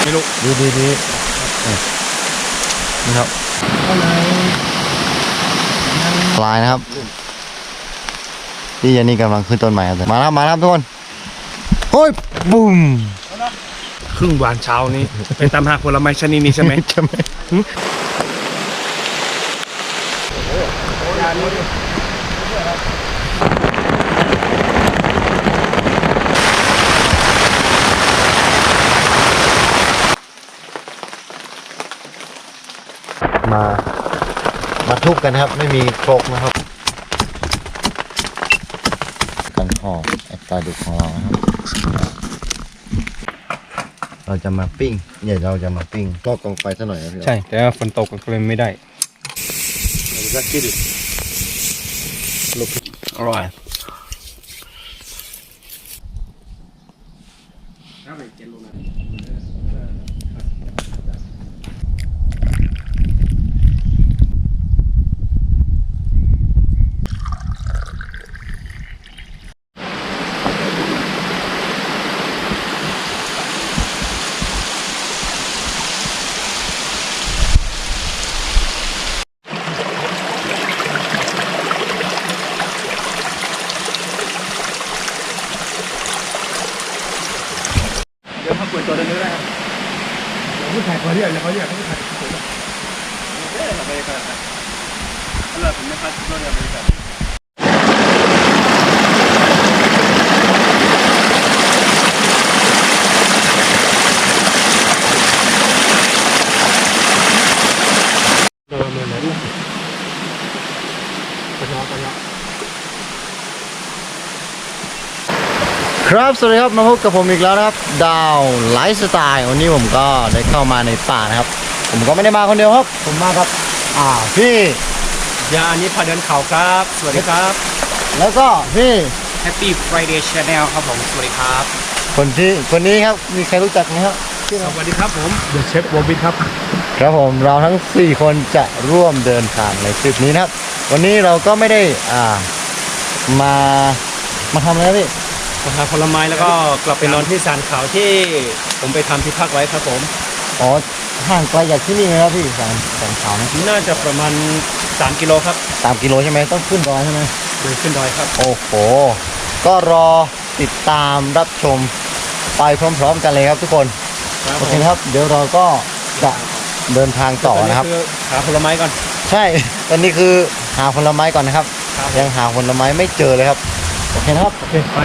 ไม่รู้ดีนี่ครับปลายนะครับที่ยันนี่กำลังขึ้นต้นใหม่ครับมาครับทุกคนโอ้ยบุ้มครึ่งวันเช้านี้เป็นตามหาผลไม้ชนิดนี้ใช่ไหมใช่ไหมมาทุบกันครับไม่มีโครกนะครับกันห่อไอ้ปลาดุกของเรานะครับเราจะมาปิ้งเราจะมาปิ้งก็กองไฟซะหน่อยนะพี่ใช่แต่ว่าฝนตกก็เลยไม่ได้อร่อยเดี๋ยวเขาเปิดตัวเดินได้ครับผู้ชายเขาเรียกเขาผู้ชายเราไปกันแล้วผมไม่คัดเราไปกันครับสวัสดีครับมาพบกับผมอีกแล้วนะครับดาวไลฟ์สไตล์วันนี้ผมก็ได้เข้ามาในป่านะครับผมก็ไม่ได้มาคนเดียวครับผมมากับพี่ยาอันนี้พาเดินเขาครับสวัสดีครับแล้วก็พี่ Happy Friday Channel ครับผมสวัสดีครับคนนี้ครับมีใครรู้จักไหมครับสวัสดีครับผมเดอะเชฟวอบินครับครับผมเราทั้ง4คนจะร่วมเดินทางในทริปนี้นะครับวันนี้เราก็ไม่ได้มาทำอะไรพี่หาผลไม้แล้วก็กลับไปนอนที่ศาลเขาที่ผมไปทำที่พักไว้ครับผมอ๋อห่างไกลจากที่นี่ไหมครับพี่ศาลเขานะน่าจะประมาณ3 กิโลครับ3 กิโลใช่ไหมต้องขึ้นดอยใช่ไหมขึ้นดอยครับโอ้โหก็รอติดตามรับชมไปพร้อมๆกันเลยครับทุกคนโอเคครับเดี๋ยวเราก็จะเดินทางต่อนะครับหาผลไม้ก่อนใช่ตอนนี้คือหาผลไม้ก่อนนะครับยังหาผลไม้ไม่เจอเลยครับโอเคนะครับโอเคไป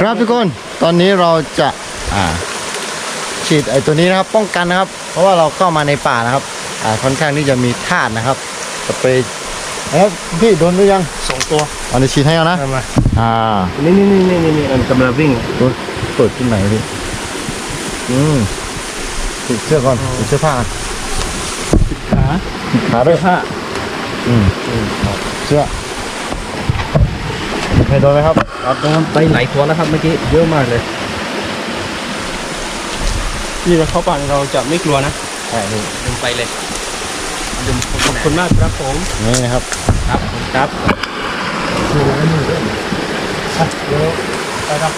ครับทุกคนตอนนี้เราจะฉีดไอ้ตัวนี้นะครับป้องกันนะครับเพราะว่าเราเข้ามาในป่านะครับค่อนข้างที่จะมีธาตุนะครับสเปรย์นะครับพี่โดนหรือยัง2 ตัวเอาในฉีดให้เอานะนี่มันกำลังวิ่งตัวเปิดที่ไหนพี่ติดเสื้อก่อนติดเสื้อผ้าขาด้วยผ้าฉี ชื่อเคยโดนไหมครับ เราโดนไปหลายตัวแล้วครับเมื่อกี้เยอะมากเลยนี่เราเข้าป่าเราจะไม่กลัวนะ ใช่นี่ ดึงไปเลยดึงขอบคุณมากครับผม นี่นะครับ ครับครับดูให้มือด้วยเดี๋ยวไปครับ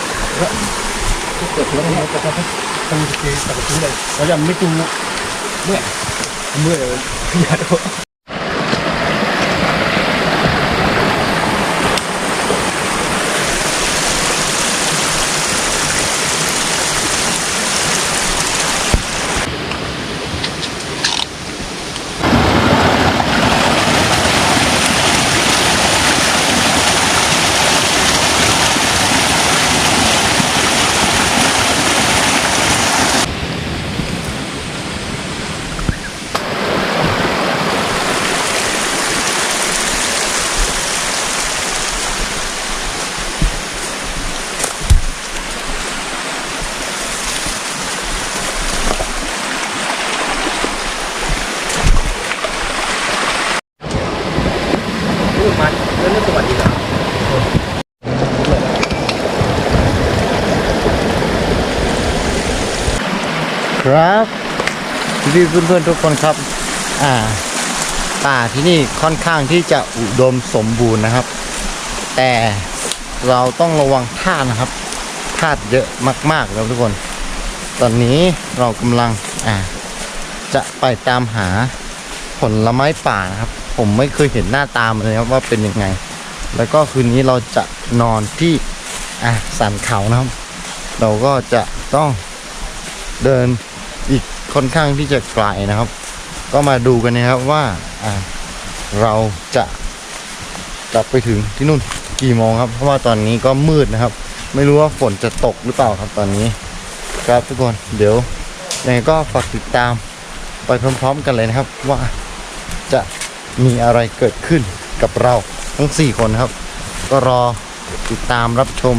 เกิดเสียงอะไรก็จะทำกิจกรรมเลยเราจะไม่จุงเมื่อยอย่าดู พูดมาเรื่องสวัสดีเหรอ ครับพี่เพื่อนๆทุกคนครับป่าที่นี่ค่อนข้างที่จะอุดมสมบูรณ์นะครับ แต่เราต้องระวังทาสนะครับทาสเยอะมากๆแล้วทุกคน ตอนนี้เรากำลังจะไปตามหาผลไม้ป่านะครับ ผมไม่เคยเห็นหน้าตามเลยครับว่าเป็นยังไง แล้วก็คืนนี้เราจะนอนที่สันเขานะครับ เราก็จะต้องเดินอีกค่อนข้างที่จะไกลนะครับ ก็มาดูกันนะครับว่าเราจะกลับไปถึงที่นู่นกี่โมงครับ เพราะว่าตอนนี้ก็มืดนะครับ ไม่รู้ว่าฝนจะตกหรือเปล่าครับตอนนี้ครับทุกคนเดี๋ยวยังไงก็ฝากติดตามไปพร้อมๆกันเลยนะครับ ว่าจะมีอะไรเกิดขึ้นกับเราทั้ง4คนครับ ก็รอติดตามรับชม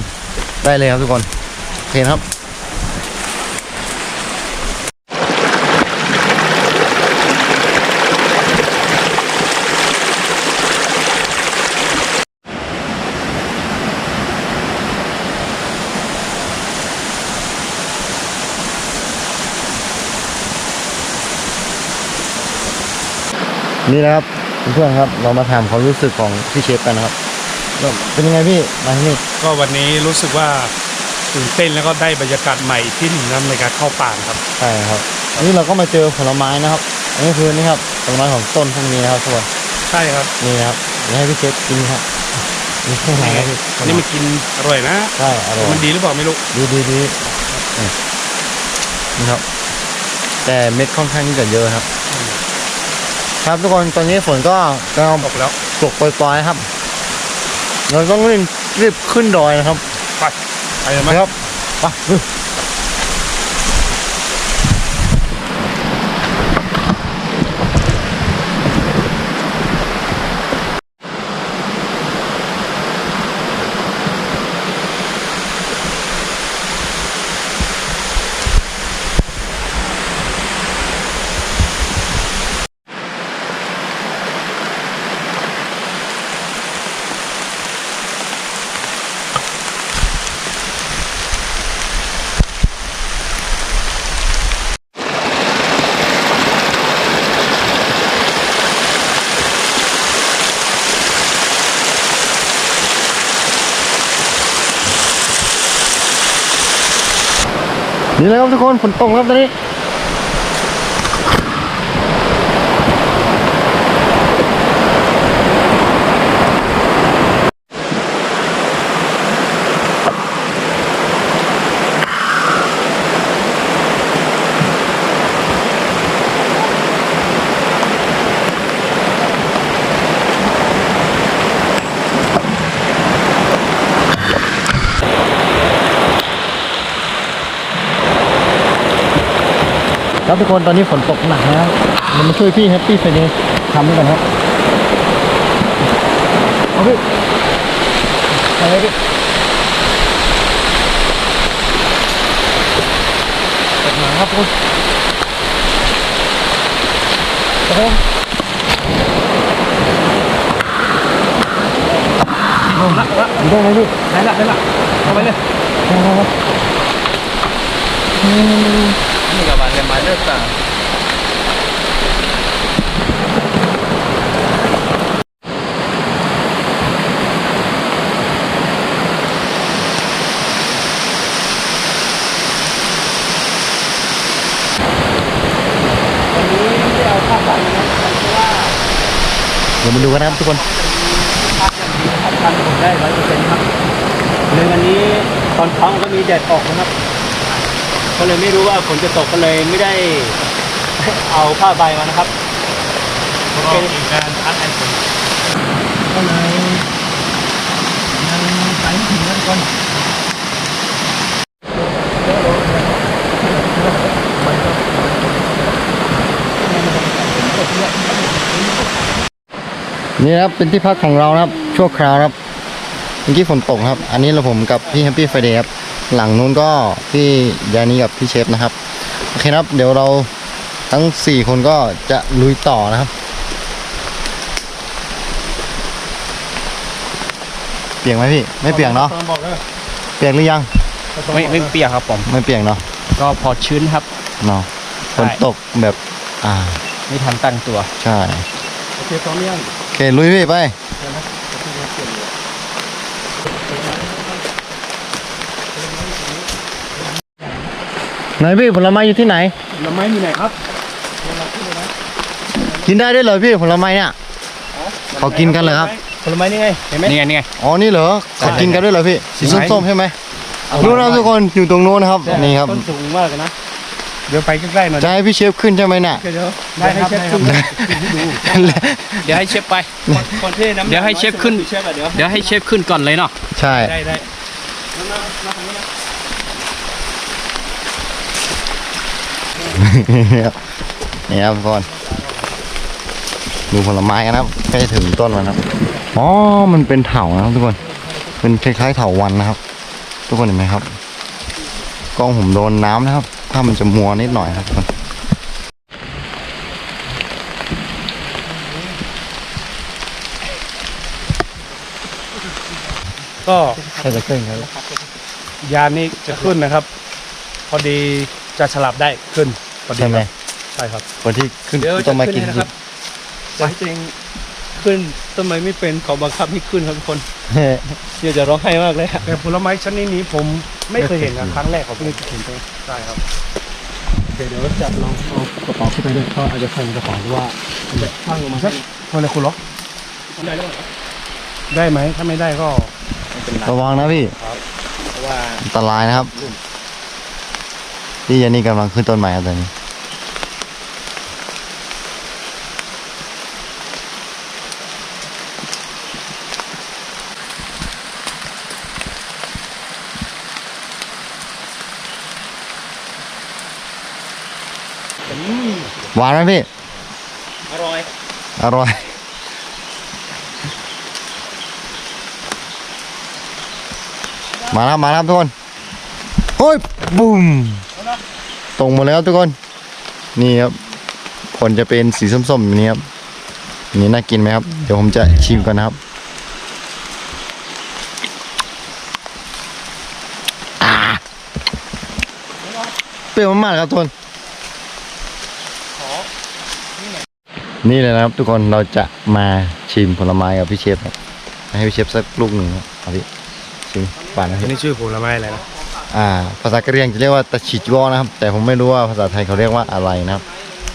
ได้เลยครับทุกคนโอเคครับนี่นะครับเพื่อนๆครับเรามาถามความรู้สึกของพี่เชฟกันนะครับเป็นยังไงพี่มาที่นี่ ก็วันนี้รู้สึกว่าตื่นเต้นแล้วก็ได้บรรยากาศใหม่ที่หนึ่งนะในการเข้าป่าครับ ใช่ครับอันนี้เราก็มาเจอผลไม้นะครับอันนี้คือนี่ครับผลไม้ของต้นพวกนี้นะครับทุกคน ใช่ครับ นี่นะครับเดี๋ยวให้พี่เชฟกินครับนี่แค่ไหนครับพี่ อันนี้มันกินอร่อยนะ ใช่อร่อย มันดีหรือเปล่าไม่รู้ ดีนี่ครับแต่เม็ดค่อนข้างที่จะเยอะครับครับทุกคนตอนนี้ฝนก็กำลัง ตกแล้ว ตกปล่อยๆครับเราต้องรีบขึ้นดอยนะครับ ไปเลยไหม ครับไปนี่เลยครับทุกคนฝนตกครับตอนนี้ครับทุกคนตอนนี้ฝนตกหนักนะครับเรามาช่วยพี่แฮปปี้ไฟเดย์ทำด้วยกันครับเอาพี่ไปเลยพี่ตกหนักครับทุกคนครับผม ได้ไหมพี่ ได้ละเข้าไปเลยนี่กับมาเรียนมาเลิกต่างเดี๋ยวมาดูกันนะครับทุกคน พันผมได้100%ครับเลยวันนี้ตอนเช้าก็มีแดดออกนะครับก็เลยไม่รู้ว่าฝนจะตกก็เลยไม่ได้เอาผ้าใบมานะครับ เป็นการพักไอ้คน ก็เลยยังไปไม่ถึงนะทุกคน นี่นะครับเป็นที่พักของเรานะครับชั่วคราวครับเมื่อกี้ฝนตกครับ อันนี้เราผมกับพี่แฮปปี้ไฟเดย์ครับหลังนู้นก็พี่ยานีกับพี่เชฟนะครับโอเคครับเดี๋ยวเราทั้ง4คนก็จะลุยต่อนะครับเปียกไหมพี่ไม่เปียกเนาะเปียกหรือยัง ไม่เปียกครับผม ไม่เปียกเนาะ ก็พอชื้นครับ เนาะฝนตกแบบไม่ทันตั้งตัว ใช่ โอเคตอนนี้ โอเคลุยพี่ไปไหนพี่ผลไม้อยู่ที่ไหน เราไม่มีไหนครับ กินได้ด้วยเหรอพี่ผลไม้เนี่ยเขากินกันเหรอครับ ผลไม้นี่ไงเห็นไหมนี่ไง อ๋อนี่เหรอเขากินกันด้วยเหรอพี่สีส้มๆใช่ไหมรู้นะทุกคนอยู่ตรงโน้นนะครับนี่ครับ ต้นสูงมากเลยนะ เดี๋ยวไปใกล้ๆหน่อย จะให้พี่เชฟขึ้นใช่ไหมเนี่ย เดี๋ยว ได้ครับได้ครับ เดี๋ยวให้เชฟไปคนที่น้ำเดี๋ยวให้เชฟขึ้นเดี๋ยวให้เชฟขึ้นก่อนเลยเนาะ ใช่ ได้ นี่ครับทุกคนดูผลไม้กันนะครับใกล้ถึงต้นมันครับอ๋อมันเป็นเถานะครับทุกคนเป็นคล้ายๆเถาวัลย์นะครับ ทุกคนเห็นไหมครับกล้องผมโดนน้ำนะครับถ้ามันจะมัวนิดหน่อยครับทุกคนก็ ใช่จะขึ้นครับ ยานนี้จะขึ้นนะครับ พอดีจะฉลับได้ขึ้นพอดี ใช่ไหม ใช่ครับ คนที่ขึ้น เดี๋ยว ต้องมากิน จะขึ้นให้นะครับ จริงขึ้นต้นไม้ไม่เป็นเขาบังคับให้ขึ้นครับทุกคนเดี๋ยวจะร้องไห้มากเลยอะ แต่ผลไม้ชนิดนี้ผมไม่เคยเห็นนะครั้งแรกของเพิ่งเห็นไปใช่ครับ เดี๋ยวจะลองเอากระเป๋าขึ้นไปด้วยเพราะอาจจะใส่กระเป๋าหรือว่าจะพังลงมา ทำอะไรคุณหรอ ได้หรือเปล่า ได้ไหมถ้าไม่ได้ก็ ไม่เป็นไร ระวังนะพี่ เพราะว่า อันตรายนะครับพี่ยานี่กำลังขึ้นต้นไม้ครับตอนนี้หวานไหมพี่ อร่อย อร่อยมาแล้วทุกคนโอ้ยบุ้มตรงหมดแล้วทุกคนนี่ครับผลจะเป็นสีส้มๆอย่างนี้ครับนี่น่ากินไหมครับเดี๋ยวผมจะชิมก่อนนะครับเปรี้ยวมากๆครับทุกคนนี่เลยนะครับทุกคนเราจะมาชิมผลไม้กับพี่เชฟครับให้พี่เชฟสักลูกหนึ่งครับเอาพี่ชิมป่านนะ อั พี่ นนี้ชื่อผลไม้อะไรนะ ภาษากะเหรี่ยงจะเรียกว่าตะฉิจวอนะครับ แต่ผมไม่รู้ว่าภาษาไทยเขาเรียกว่าอะไรนะครับ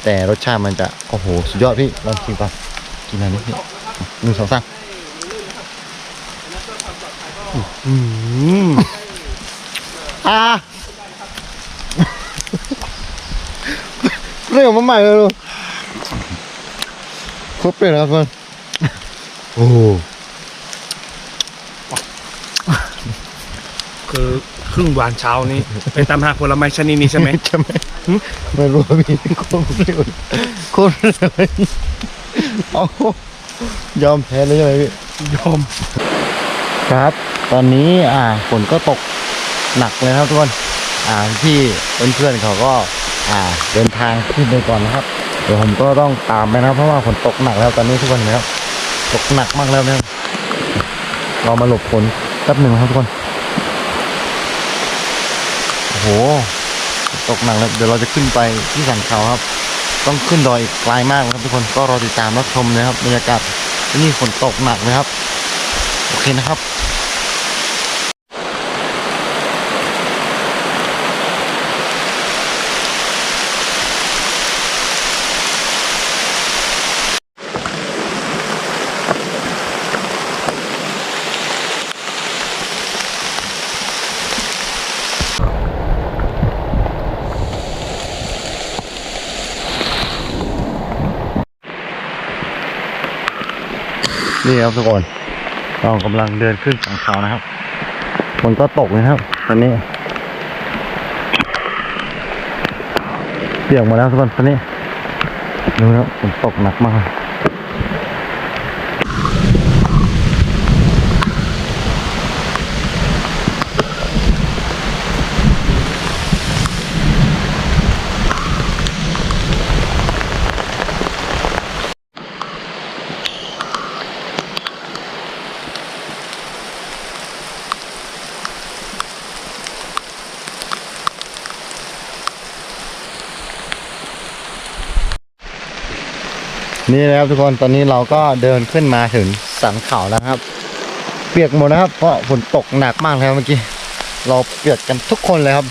แต่รสชาติมันจะโอ้โหสุดยอดพี่ลองชิมก่อนกินอันนี้พี่1 2 3เรื่องมันใหม่เลยลูกครบเลยนะครับเพื่อนโอ้โห คือครึ่งวานเช้านี้เป็นตามหาผลไม้ชนิดนี้ใช่ไหม ใช่ไหมไม่รู้ว่าพี่โคตรเร็วโคตรเลยเอายอมแพ้เลยใช่ไหมพี่ ยอม ครับ ตอนนี้ฝนก็ตกหนักเลยครับทุกคนพี่เพื่อนๆเขาก็เดินทางขึ้นไปก่อนนะครับเดี๋ยวผมก็ต้องตามไปนะครับเพราะว่าฝนตกหนักแล้วตอนนี้ทุกคนเห็นไหมครับตกหนักมากแล้วนะครับ เรามาหลบฝนแป๊บหนึ่งครับทุกคนโอ้โหตกหนักแล้วเดี๋ยวเราจะขึ้นไปที่สันเขาครับต้องขึ้นดอยอีกไกลมากนะครับทุกคนก็รอติดตามรับชมนะครับบรรยากาศที่นี่ฝนตกหนักเลยครับโอเคนะครับนี่ครับทุกคนเรากำลังเดินขึ้นสันเขานะครับฝนก็ตกนะครับตอนนี้เปียกหมดแล้วทุกคนตอนนี้ดูนะครับฝนตกหนักมากนี่นะครับทุกคนตอนนี้เราก็เดินขึ้นมาถึงสันเขาแล้วครับเปียกหมดนะครับเพราะฝนตกหนักมากเลยครับเมื่อกี้เราเปียกกันทุกคนเลยครับ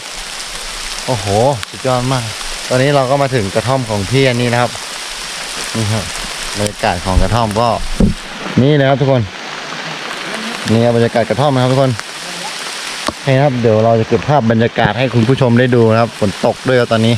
โอ้โหสุดยอดมากตอนนี้เราก็มาถึงกระท่อมของพี่อันนี้นะครับนี่ครับบรรยากาศของกระท่อมก็นี่เลยครับทุกคนนี่ครับบรรยากาศกระท่อมนะครับทุกคนให้ครับเดี๋ยวเราจะเก็บภาพบรรยากาศให้คุณผู้ชมได้ดูนะครับฝนตกด้วยตอนนี้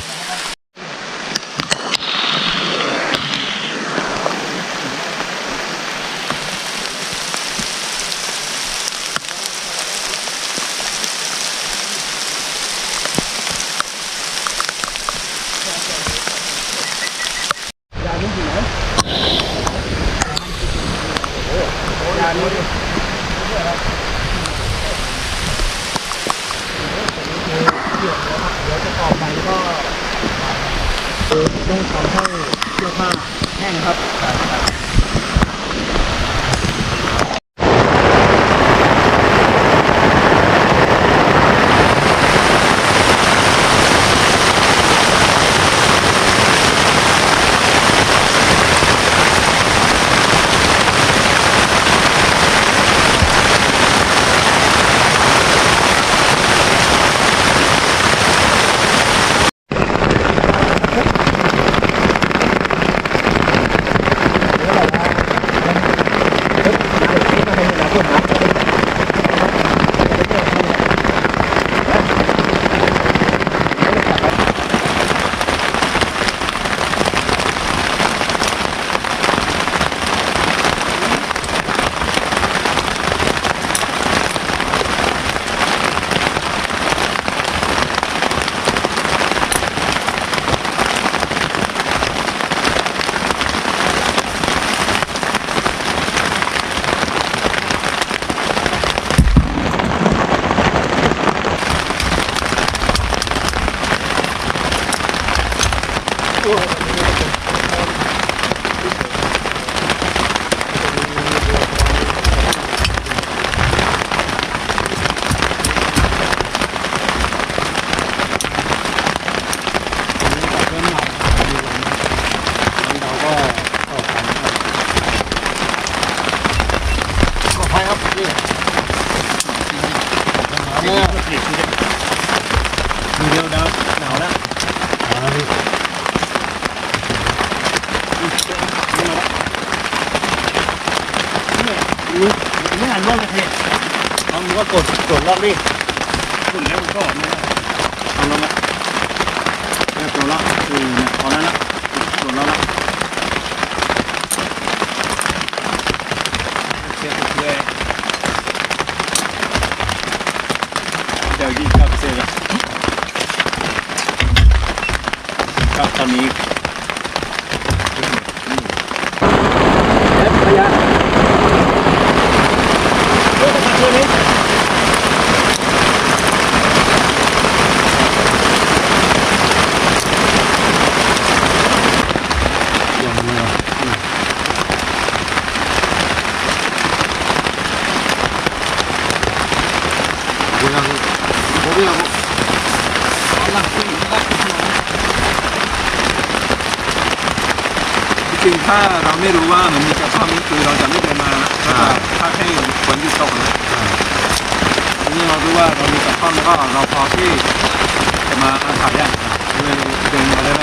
ต้องทำให้เสื้อผ้าแห้งครับไม่หันว่าเลยเอามึงก็กดรอบดิขึ้นแล้วมันก็ออกมาเอาลงละตัวละพอแล้วนะตัวละเสียบเลยเดี๋ยวยิงกับเสียละครับตอนนี้ระยะ จริงถ้าเราไม่รู้ว่ามันมีกระท่อมนี่คือเราจะไม่เดินมาถ้าให้ฝนหยุดตกนะทีนี้เรารู้ว่าเรามีกระท่อมแล้วก็เราพอที่จะมาอาศัยได้เลยเดินมาได้ไหม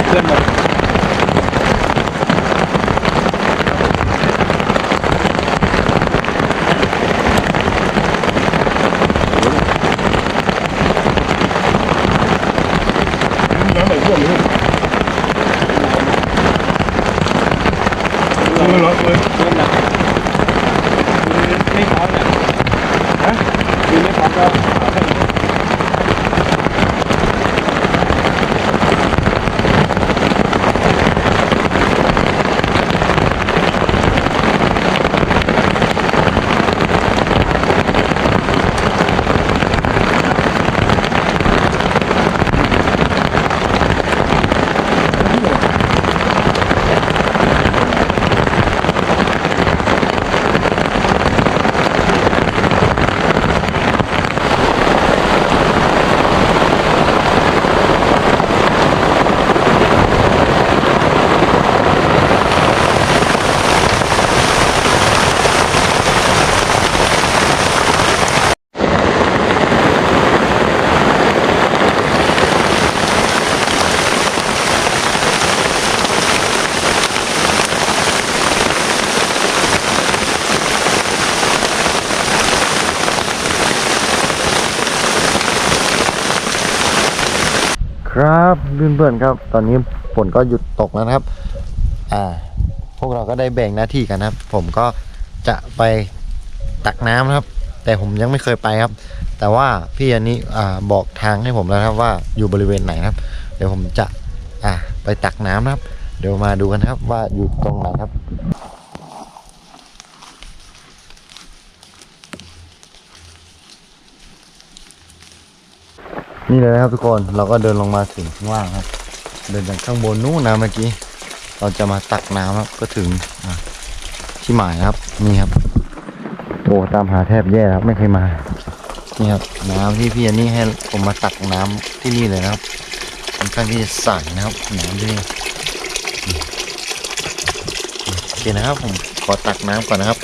เพื่อนหมดน้ำไหลท่วมเลยร้อนเลยเริ่มหนักไม่พร้อมเนี่ยฮะคือไม่พร้อมก็ครับเพื่อนๆครับตอนนี้ฝนก็หยุดตกแล้วนะครับพวกเราก็ได้แบ่งหน้าที่กันนะครับผมก็จะไปตักน้ำนะครับแต่ผมยังไม่เคยไปครับแต่ว่าพี่อันนี้บอกทางให้ผมแล้วครับว่าอยู่บริเวณไหนครับเดี๋ยวผมจะไปตักน้ำนะครับเดี๋ยวมาดูกันครับว่าอยู่ตรงไหนครับนี่เลยนะครับทุกคนเราก็เดินลงมาถึงข้างล่างครับเดินจากข้างบนนู้นนะเมื่อกี้เราจะมาตักน้ำครับก็ถึงที่หมายครับนี่ครับโอ้ตามหาแทบแย่ครับไม่เคยมานี่ครับน้ำที่พี่อันนี้ให้ผมมาตักน้ำที่นี่เลยนะครับค่อนข้างที่จะใสนะครับน้ำที่นี่โอเคนะครับผมขอตักน้ำก่อนนะครับ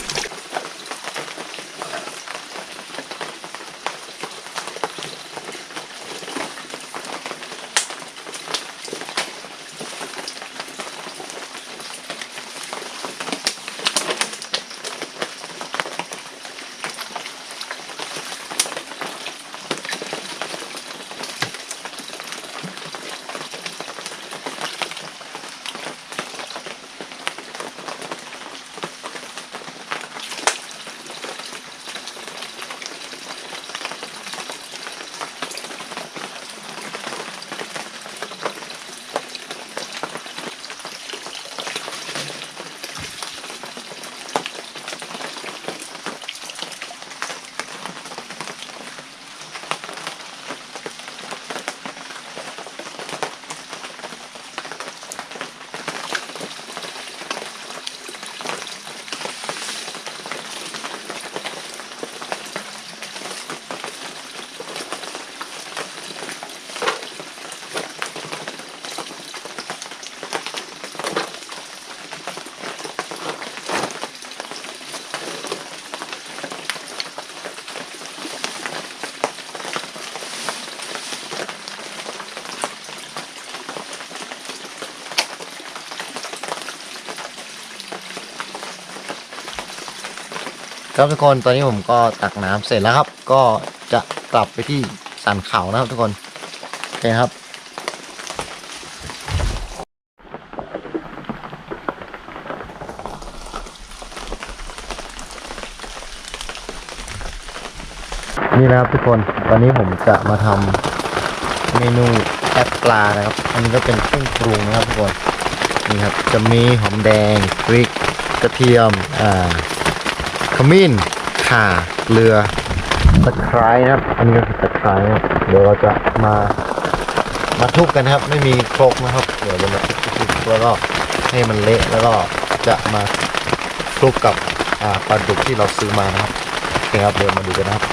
ครับทุกคนตอนนี้ผมก็ตักน้ำเสร็จแล้วครับก็จะกลับไปที่สันเขานะครับทุกคนโอเคครับนี่นะครับทุกคนตอนนี้ผมจะมาทำเมนูแอปปลานะครับอันนี้ก็เป็นเครื่องปรุงนะครับทุกคนนี่ครับจะมีหอมแดงพริกกระเทียมขมิ้นข ข่าเกลือตะไคร้นะครับอันนี้ก็คือตะไคร้นะครับเดี๋ยวเราจะมาทุบกันนะครับไม่มีครกนะครับเดี๋ยวจะมาทุบแล้วก็ให้มันเละแล้วก็จะมาคลุกกับปลาดุกที่เราซื้อมานะครับโอเคครับเดี๋ยวมาดูกันนะครับ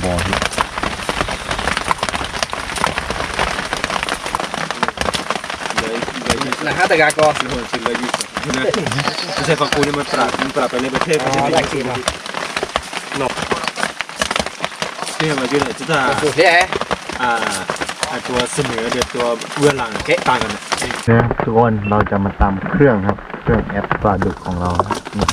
บอล là hát tay gà co thì hồi chỉ lời gìใช่ฟังกูนี่มันปรับไปในประเทศไม่ใช่ไม่ใช่หลบที่มายืนจุดอ่ะตัวเสมอเดี๋ยวตัวเบื้องหลังเกะต่างกันนะทุกคนเราจะมาตำเครื่องครับเครื่องแอปปลาดุกของเรานะ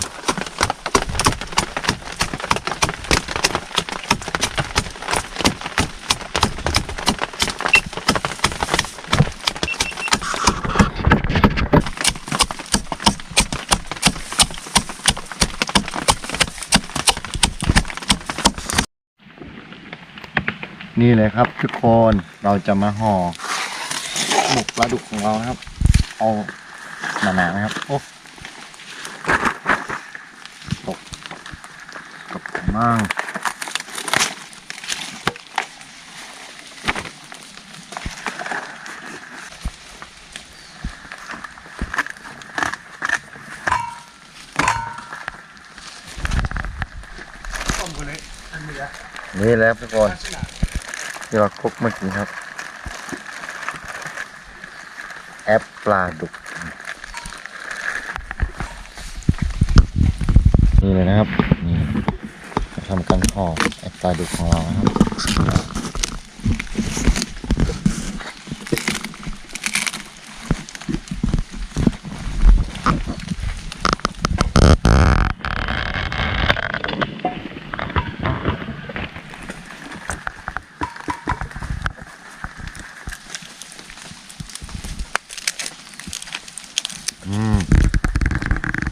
นี่เลยครับทุกคนเราจะมาห่อหมกปลาดุกของเรานะครับเอาหนาๆนะครับโอ้ตกมากนี่แหละทุกคนที่เราคลุกเมื่อกี้ครับแอปปลาดุกนี่เลยนะครับนี่ทำการห่อแอปปลาดุกของเรานะครับ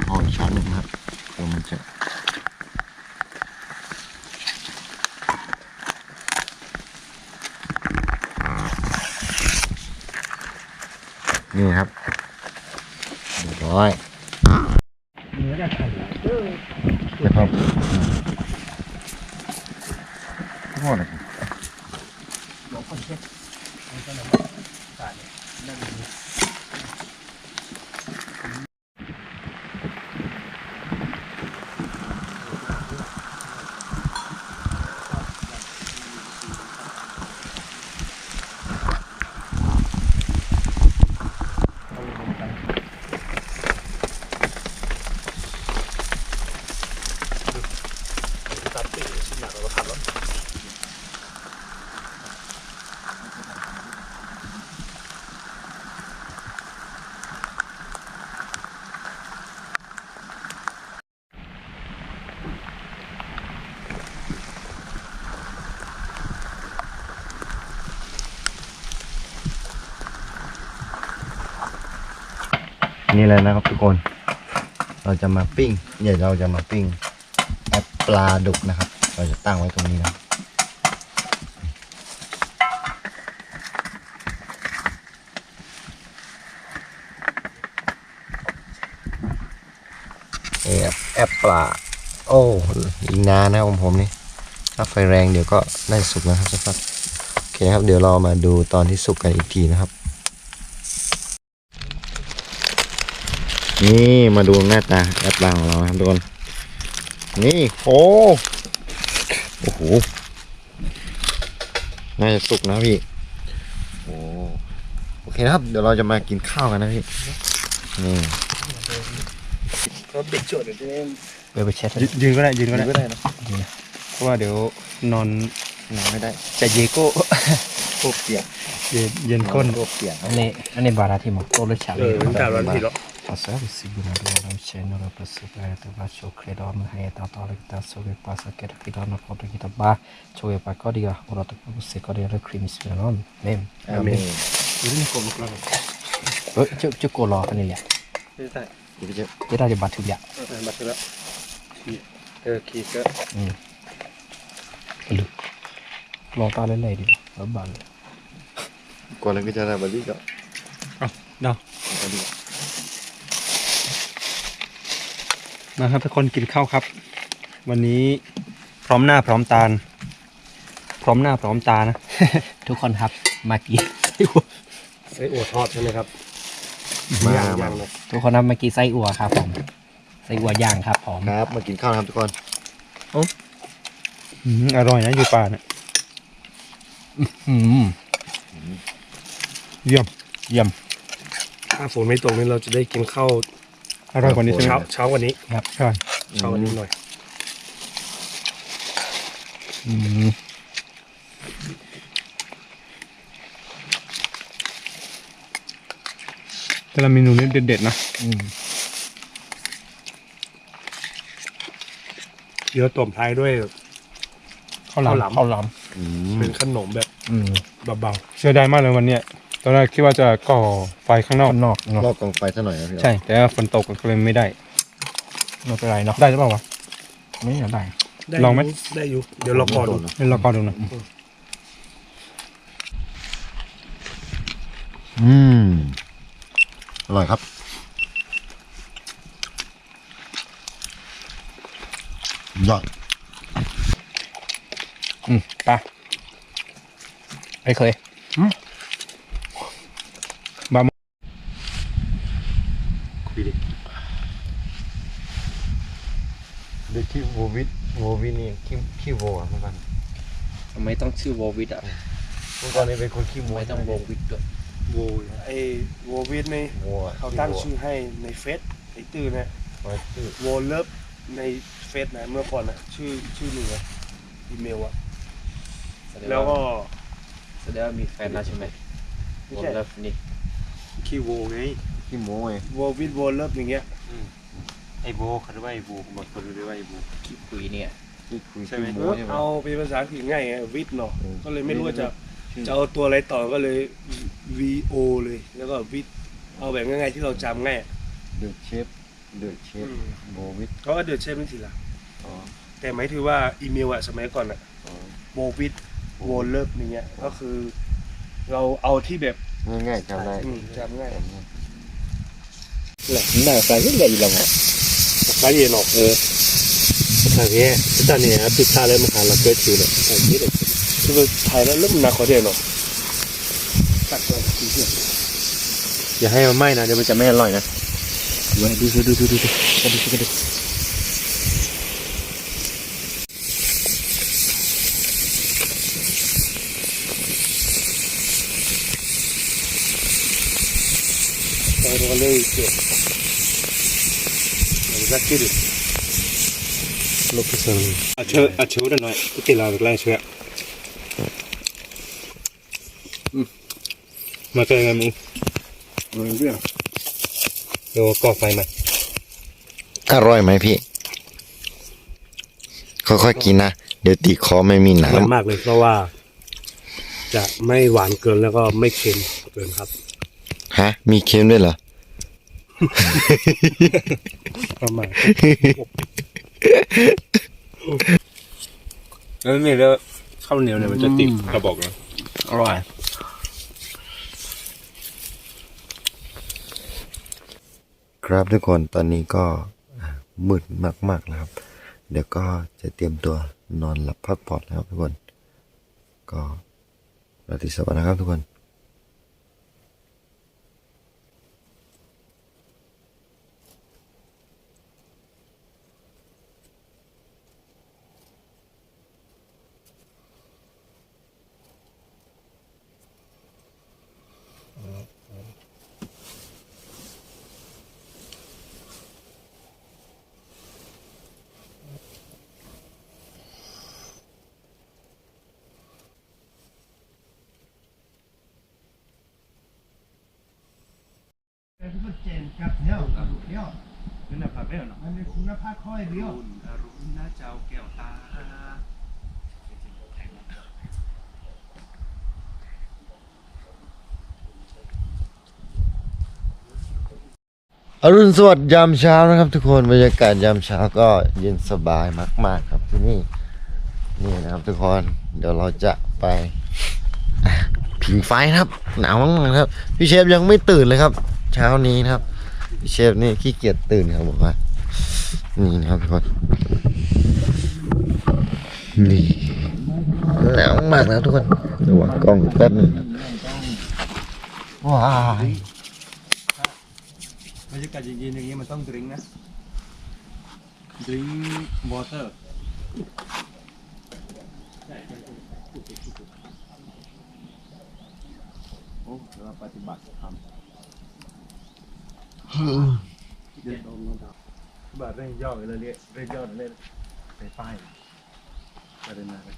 ห่ออีกชั้นหนึ่งครับเดี๋ยวมันจะนี่ครับเรียบร้อยนะครับทั้งหมดเลยนี่เลยนะครับทุกคนเราจะมาปิ้งเดี๋ยวเราจะมาปิ้งแอปปลาดุกนะครับเราจะตั้งไว้ตรงนี้นะแอปปลาโอ้อีกนานนะผมนี่ถ้าไฟแรงเดี๋ยวก็ได้สุกนะครับสักพักโอเคครับเดี๋ยวเรามาดูตอนที่สุกกันอีกทีนะครับนี่มาดูหน้าตาแอปปลาของเราครับทุกคนนี่โอ้โหน่าจะสุกนะพี่โอเคนะครับเดี๋ยวเราจะมากินข้าวกันนะพี่นี่ก็เด็กโจทย์เดี๋ยวไปเช็ดยืนก็ได้ยืนก็ได้นะเพราะว่าเดี๋ยวนอนไม่ได้จะเยโก้พวกเปียกเย็นก้นพวกเปียกอันนี้บาราที่มันโตเลยฉาบเลย การวันที่แล้วPasal sibuk dalam channel persebaya terbaca kedua menghayat atau kita sebagai pasal kita kita nak foto kita bah coba pakai dia orang tu pun sekarang dia ada krim sebenarnya mem amin ini kok bukan cuk kolah kan ni ya kita je batu dia batu dia ขี่ก็ ลองตาเล่นๆดีกว่าแล้วบัง ก่อนแล้วก็จะได้บริก็ เนาะมาครับทุกคนกินข้าวครับ วันนี้พร้อมหน้าพร้อมตาพร้อมหน้าพร้อมตานะ ทุกคนครับมากิน ไส้อั่วทอดใช่ไหมครับ มา ย่างเลย ทุกคนครับมากินไส้อั่วครับผมไส้อั่วย่างครับผม ครับมากินข้าวนะครับทุกคน อร่อยนะอยู่ป่าเนี่ย อืม เยี่ยม เยี่ยม ถ้าฝนไม่ตกนี่เราจะได้กินข้าว อร่อยกว่านี้ใช่ไหม เช้ากว่านี้ ครับใช่ เช้ากว่านี้หน่อย อืม แต่ละเมนูนี้เด็ดๆนะ อืม เดี๋ยวต้มท้ายด้วย ข้าวหลาม ข้าวหลาม เป็นขนมแบบ อืม เบา เสียดายมากเลยวันเนี้ยตอนแรกคิดว่าจะก่อไฟข้างนอก ข้างนอกเนาะ รอบกองไฟซะหน่อยนะพี่ ใช่ แต่ว่าฝนตกก็เลยไม่ได้ ไม่เป็นไรเนาะ ได้หรือเปล่าวะ ไม่ได้ ๆได้ ลองไหม ได้อยู่เดี๋ยวเราก่อนดู ให้เราก่อนดูหน่อย อร่อยครับยอด ไปไม่เคย เด็กขี้โววินี่ขี้โวอ่ะเมื่อก่อน ทำไมต้องชื่อวอวิดอ่ะ เมื่อก่อนนี่เป็นคนขี้โว ทำไมต้องวอวิดด้วย โวไอ้โววิดนี่ โวอะ เขาตั้งชื่อให้ในเฟซไอ้ตื้อเนี่ย มาชื่อ โวเลิฟในเฟซนะเมื่อก่อนนะชื่อหนึ่งอะอีเมลอะแล้วก็ แสดงว่ามีแฟนแล้วใช่ไหม ไม่ใช่ วอลเลฟนี่ คีโวไง ขี้โมไง โววิดโวเลิฟอย่างเงี้ย ไอโบเขาเรียกว่าไอโบบางคนเรียกว่าไอโบ ขี้คุยเนี่ย ขี้คุย ใช่ไหม ขี้โมใช่ไหม เอาเป็นภาษาอังกฤษง่ายไงวิดเนาะ อืม ก็เลยไม่รู้ว่าจะเอาตัวอะไรต่อก็เลย VO เลยแล้วก็วิดเอาแบบง่ายๆที่เราจำง่าย เดอะเชฟโบวิท เขาก็เดือดเชฟไม่ทีละ อ๋อ แต่หมายถึงว่าอีเมลอะสมัยก่อนอะ อ๋อ โววิดโวเลิฟอย่างเงี้ยก็คือ เราเอาที่แบบ ง่ายๆจำได้ จำง่าย น่าใส่ยังไงลองอ่ะ ใช้เย็นออกทางนี้ตอนนี้ปิดตาเลยมาหาเราเกิดอยู่เลยแต่นี่เลยคือถ่ายแล้วเริ่มหนักกว่าเดิมหรอตัดก่อนทีเดียว อย่าให้มันไหม้นะเดี๋ยวมันจะไม่อร่อยนะ ดู ไปดูกันเลยเกี่ยวรักกินลูกกระสังอาเชื่อได้หน่อยก็ติดลาไปแล้วเชื่อมาเจอกันมึงเรื่องเดี๋ยวก่อไฟมา อร่อยไหมพี่ค่อยๆกินนะเดี๋ยวตีคอไม่มีน้ อร่อยมากเลยเพราะว่า จะไม่หวานเกินแล้วก็ไม่เค็มเกินครับ ำฮะมีเค็มด้วยเหรอ ประมาณ แล้วนี่แล้วข้าวเหนียวเนี่ยมันจะติดกระบอกนะ อร่อย ครับทุกคนตอนนี้ก็มืดมากๆแล้วครับ เดี๋ยวก็จะเตรียมตัวนอนหลับพักผ่อนแล้วครับทุกคน ก็ราตรีสวัสดิ์นะครับทุกคน เจนกับเนี่ยนี่นะผักไม่หรอมันเป็นคุณภาพค่อยเดียว อรุณนะเจ้าแก้วตา อรุณสวัสดิ์ยามเช้านะครับทุกคนบรรยากาศยามเช้าก็เย็นสบายมากๆครับที่นี่ นี่นะครับทุกคนเดี๋ยวเราจะไปผิงไฟนะครับหนาวมากๆครับพี่เชฟยังไม่ตื่นเลยครับ เช้านี้นะครับพี่เชฟนี่ขี้เกียจตื่นครับบอกว่านี่นะครับทุกคนนี่หนาวมากนะทุกคนระวังกล้องแป๊บนึงว้าย บรรยากาศเย็นๆอย่างนี้มันต้องดื่มนะดื่มวอเตอร์โอ้เราปฏิบัติธรรมเดินลงน้ำบาดเร่งย่อเลยเรียกเร่งย่อเลยไปป้ายไปเดินมาเลย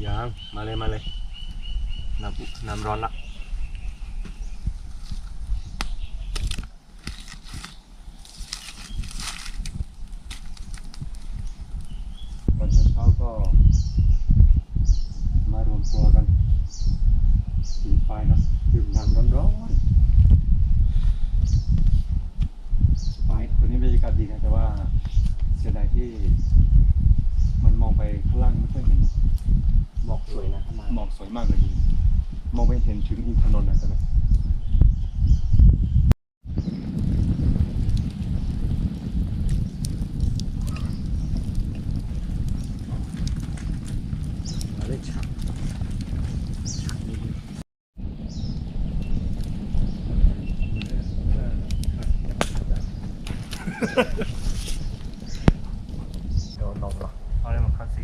ยังมาเลยน้ำร้อนละตอนเช้าก็มารวมตัวกันกินไฟนะดื่มน้ำร้อนๆไฟคนนี้บรรยากาศดีนะแต่ว่าเสียดายที่มันมองไปข้างล่างไม่ค่อยเห็นหมอกสวยนะหมอกสวยมากเลยดีมองไปเห็นถึงอินทนนท์นะใช่ไหมเดี๋ยวนมหรอเอาอะไรมาคัดสิ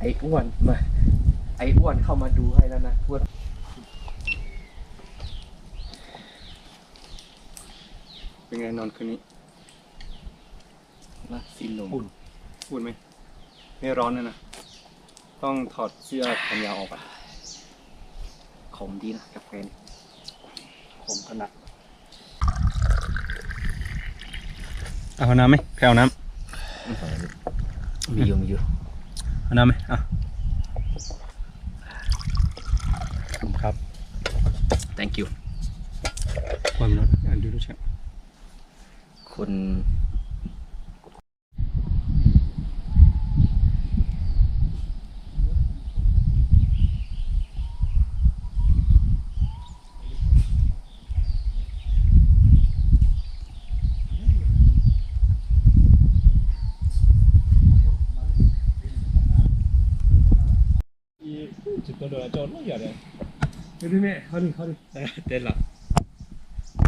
ไอ้อ้วนมาไอ้อ้วนเข้ามาดูให้แล้วนะอ้วนเป็นไงนอนคืนนี้นะสินลงอุ่นไหมไม่ร้อนเลยนะต้องถอดเสื้อแขนยาวออกอ่ะขมดีนะกาแฟขมขนาดเอาน้ำไหมแพลวน้ำมีอยู่เอาน้ำไหมอ่ะครับ thank you ความรักอันดูรู้ใช่คน Chúng tôi đã trốn nó giờ này. Thế đi mẹ, khó đi. tên là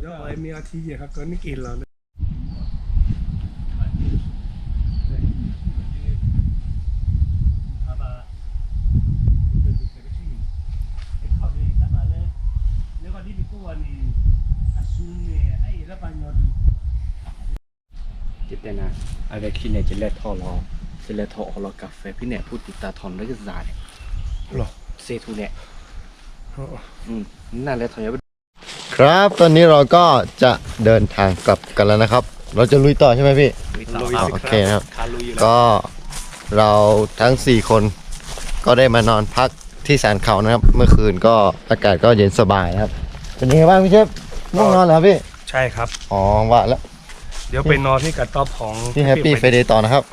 Đó em nghe thì gì khác có cái kỳ là Cái này avec khi này chỉ lệ thọ lò chỉ lệ thọ lò cà phêพี่เนี่ยพูดติดตาทอนแล้วก็จ่ายหรอเซทูเนี่ยนั่นแหละถอยไป ครับตอนนี้เราก็จะเดินทางกลับกันแล้วนะครับ เราจะลุยต่อใช่ไหมพี่ โอเคนะครับก็เราทั้ง4คนก็ได้มานอนพักที่แสนเขานะครับเมื่อคืนก็อากาศก็เย็นสบายนะครับเป็นยังไงบ้างพี่เชฟง่วงนอนเหรอพี่ ใช่ครับ อ๋อว่าแล้ว เดี๋ยวไปนอนที่กระต๊อบของ พี่แฮปปี้ไฟเดย์ต่อนะครับ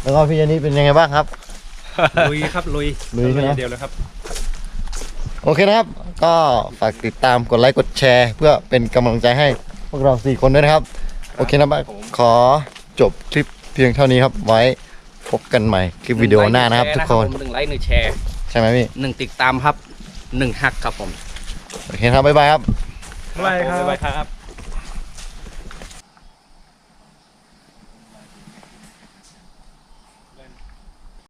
แล้วก็พี่อันนี้เป็นยังไงบ้างครับ ลุยครับลุย ลุยใช่ไหม เดียวเลยครับ โอเคนะครับ ก็ฝากติดตามกดไลค์กดแชร์ เพื่อเป็นกำลังใจให้พวกเรา4 คนด้วยนะครับ โอเคนะครับขอจบคลิปเพียงเท่านี้ครับ ไว้พบกันใหม่คลิปวิดีโอหน้านะครับทุกคน 1 ไลค์ 1 แชร์ ใช่ไหมพี่ 1 ติดตามครับ 1 ฮักครับผม โอเคครับบ๊ายบายครับ บ๊ายบายครับ